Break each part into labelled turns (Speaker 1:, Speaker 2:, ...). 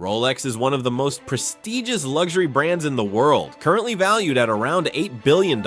Speaker 1: Rolex is one of the most prestigious luxury brands in the world, currently valued at around $8 billion.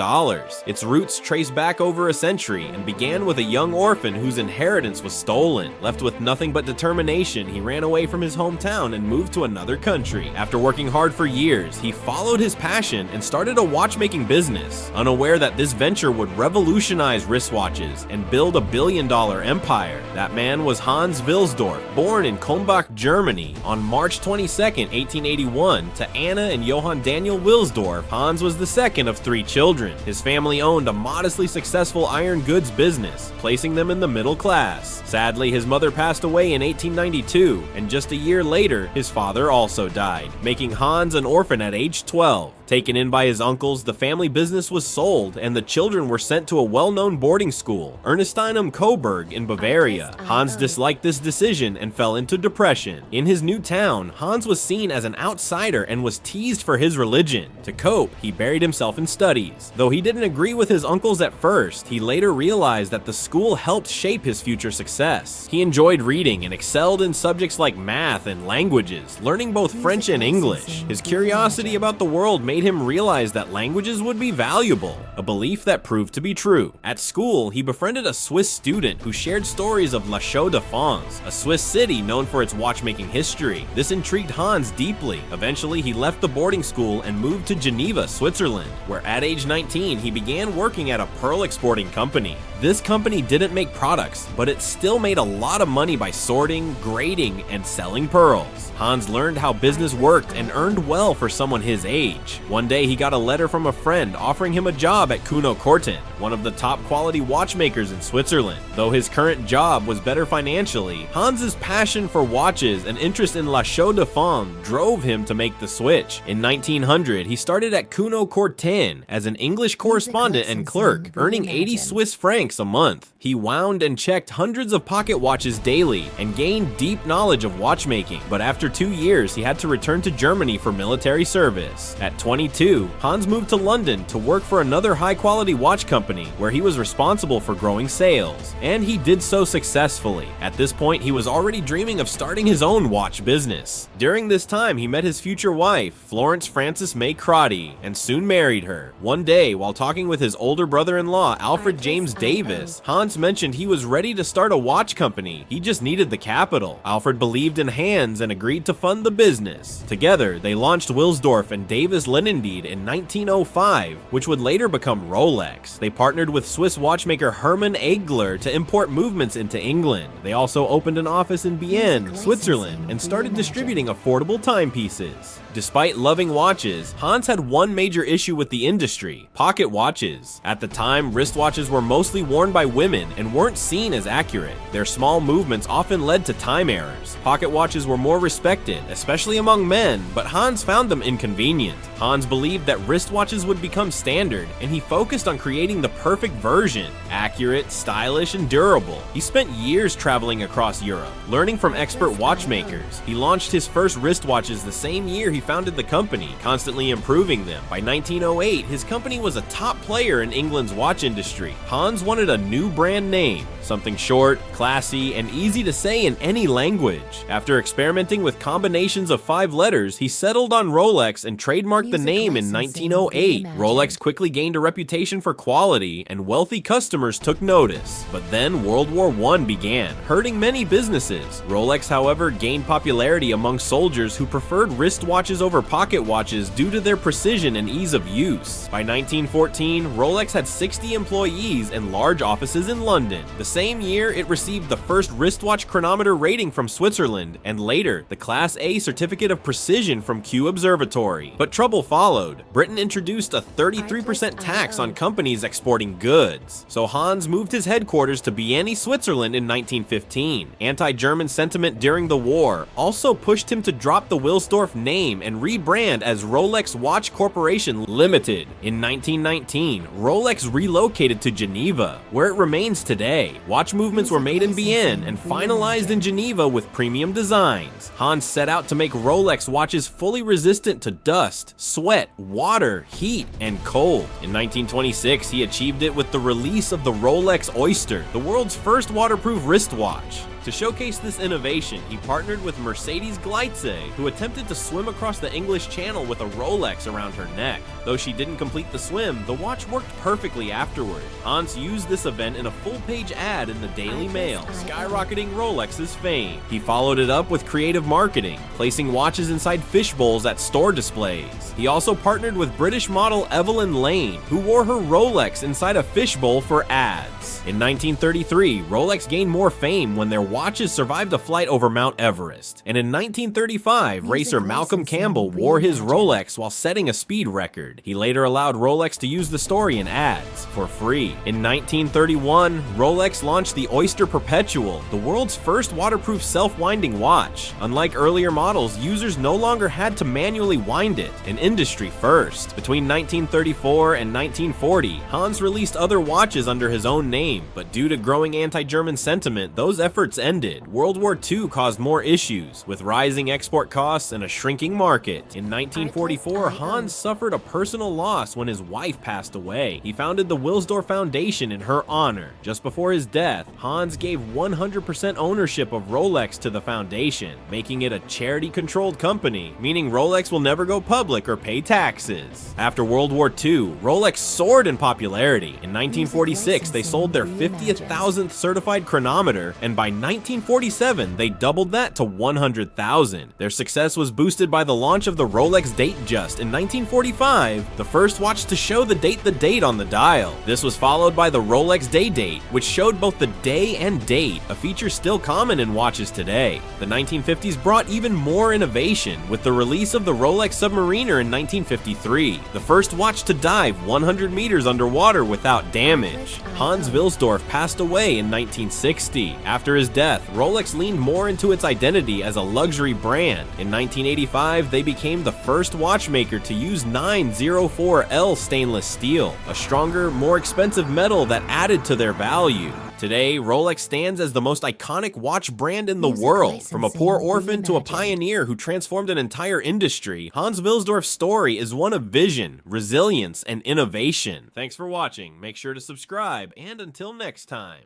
Speaker 1: Its roots trace back over a century and began with a young orphan whose inheritance was stolen. Left with nothing but determination, he ran away from his hometown and moved to another country. After working hard for years, he followed his passion and started a watchmaking business, unaware that this venture would revolutionize wristwatches and build a billion-dollar empire. That man was Hans Wilsdorf, born in Kulmbach, Germany on March 22, 1881, to Anna and Johann Daniel Wilsdorf. Hans was the second of 3 children. His family owned a modestly successful iron goods business, placing them in the middle class. Sadly, his mother passed away in 1892, and just a year later, his father also died, making Hans an orphan at age 12. Taken in by his uncles, the family business was sold, and the children were sent to a well-known boarding school, Ernestinem Coburg in Bavaria. Hans disliked this decision and fell into depression. In his new town, Hans was seen as an outsider and was teased for his religion. To cope, he buried himself in studies. Though he didn't agree with his uncles at first, he later realized that the school helped shape his future success. He enjoyed reading and excelled in subjects like math and languages, learning both French and English. His curiosity about the world made him realize that languages would be valuable, a belief that proved to be true. At school, he befriended a Swiss student who shared stories of La Chaux de Fonds, a Swiss city known for its watchmaking history. This intrigued Hans deeply. Eventually, he left the boarding school and moved to Geneva, Switzerland, where at age 19, he began working at a pearl exporting company. This company didn't make products, but it still made a lot of money by sorting, grading, and selling pearls. Hans learned how business worked and earned well for someone his age. One day, he got a letter from a friend offering him a job at Kuno Corten, one of the top quality watchmakers in Switzerland. Though his current job was better financially, Hans's passion for watches and interest in La Chaux de Fonds drove him to make the switch. In 1900, he started at Kuno Corten as an English correspondent and clerk, earning 80 Swiss francs a month. He wound and checked hundreds of pocket watches daily and gained deep knowledge of watchmaking, but after 2 years, he had to return to Germany for military service. At 22, Hans moved to London to work for another high-quality watch company, where he was responsible for growing sales, and he did so successfully. At this point, he was already dreaming of starting his own watch business. During this time, he met his future wife, Florence Frances May Crotty, and soon married her. One day, while talking with his older brother-in-law, Alfred James Davis, Hans mentioned he was ready to start a watch company. He just needed the capital. Alfred believed in Hans and agreed to fund the business. Together, they launched Wilsdorf and Davis Lindendied in 1905, which would later become Rolex. They partnered with Swiss watchmaker Hermann Eigler to import movements into England. They also opened an office in Bienne, Switzerland, and started distributing affordable timepieces. Despite loving watches, Hans had one major issue with the industry: pocket watches. At the time, wristwatches were mostly worn by women and weren't seen as accurate. Their small movements often led to time errors. Pocket watches were more respected, especially among men, but Hans found them inconvenient. Hans believed that wristwatches would become standard, and he focused on creating the perfect version: accurate, stylish, and durable. He spent years traveling across Europe, learning from expert watchmakers. He launched his first wristwatches the same year he founded the company, constantly improving them. By 1908, his company was a top player in England's watch industry. Hans wanted a new brand name, something short, classy, and easy to say in any language. After experimenting with combinations of 5 letters, he settled on Rolex and trademarked the name in 1908. Rolex quickly gained a reputation for quality, and wealthy customers took notice. But then World War I began, hurting many businesses. Rolex, however, gained popularity among soldiers who preferred wristwatches over pocket watches due to their precision and ease of use. By 1914, Rolex had 60 employees and large offices in London. The same year, it received the first wristwatch chronometer rating from Switzerland, and later, the Class A Certificate of Precision from Kew Observatory. But trouble followed. Britain introduced a 33% tax on companies exporting goods. So Hans moved his headquarters to Bienne, Switzerland in 1915. Anti-German sentiment during the war also pushed him to drop the Wilsdorf name and rebrand as Rolex Watch Corporation Limited. In 1919, Rolex relocated to Geneva, where it remains today. Watch movements were made in Bienne and finalized in Geneva with premium designs. Hans set out to make Rolex watches fully resistant to dust, sweat, water, heat, and cold. In 1926, he achieved it with the release of the Rolex Oyster, the world's first waterproof wristwatch. To showcase this innovation, he partnered with Mercedes Gleitze, who attempted to swim across the English Channel with a Rolex around her neck. Though she didn't complete the swim, the watch worked perfectly afterward. Hans used this event in a full-page ad in the Daily Mail, skyrocketing Rolex's fame. He followed it up with creative marketing, placing watches inside fish bowls at store displays. He also partnered with British model Evelyn Lane, who wore her Rolex inside a fishbowl for ads. In 1933, Rolex gained more fame when their watches survived a flight over Mount Everest. And in 1935, racer Malcolm Campbell wore his Rolex while setting a speed record. He later allowed Rolex to use the story in ads for free. In 1931, Rolex launched the Oyster Perpetual, the world's first waterproof self-winding watch. Unlike earlier models, users no longer had to manually wind it, an industry first. Between 1934 and 1940, Hans released other watches under his own name, but due to growing anti-German sentiment, those efforts ended. World War II caused more issues, with rising export costs and a shrinking market. In 1944, Hans suffered a personal loss when his wife passed away. He founded the Wilsdorf Foundation in her honor. Just before his death, Hans gave 100% ownership of Rolex to the foundation, making it a charity-controlled company, meaning Rolex will never go public or pay taxes. After World War II, Rolex soared in popularity. In 1946, they sold their 50,000th certified chronometer, and by 1947, they doubled that to 100,000. Their success was boosted by the launch of the Rolex Datejust in 1945, the first watch to show the date on the dial. This was followed by the Rolex Day Date, which showed both the day and date, a feature still common in watches today. The 1950s brought even more innovation, with the release of the Rolex Submariner in 1953, the first watch to dive 100 meters underwater without damage. Hans Wilsdorf passed away in 1960. After his death, Rolex leaned more into its identity as a luxury brand. In 1985, they became the first watchmaker to use 904L stainless steel, a stronger, more expensive metal that added to their value. Today, Rolex stands as the most iconic watch brand in the world. From a poor orphan to a pioneer who transformed an entire industry, Hans Wilsdorf's story is one of vision, resilience, and innovation. Thanks for watching. Make sure to subscribe, and until next time.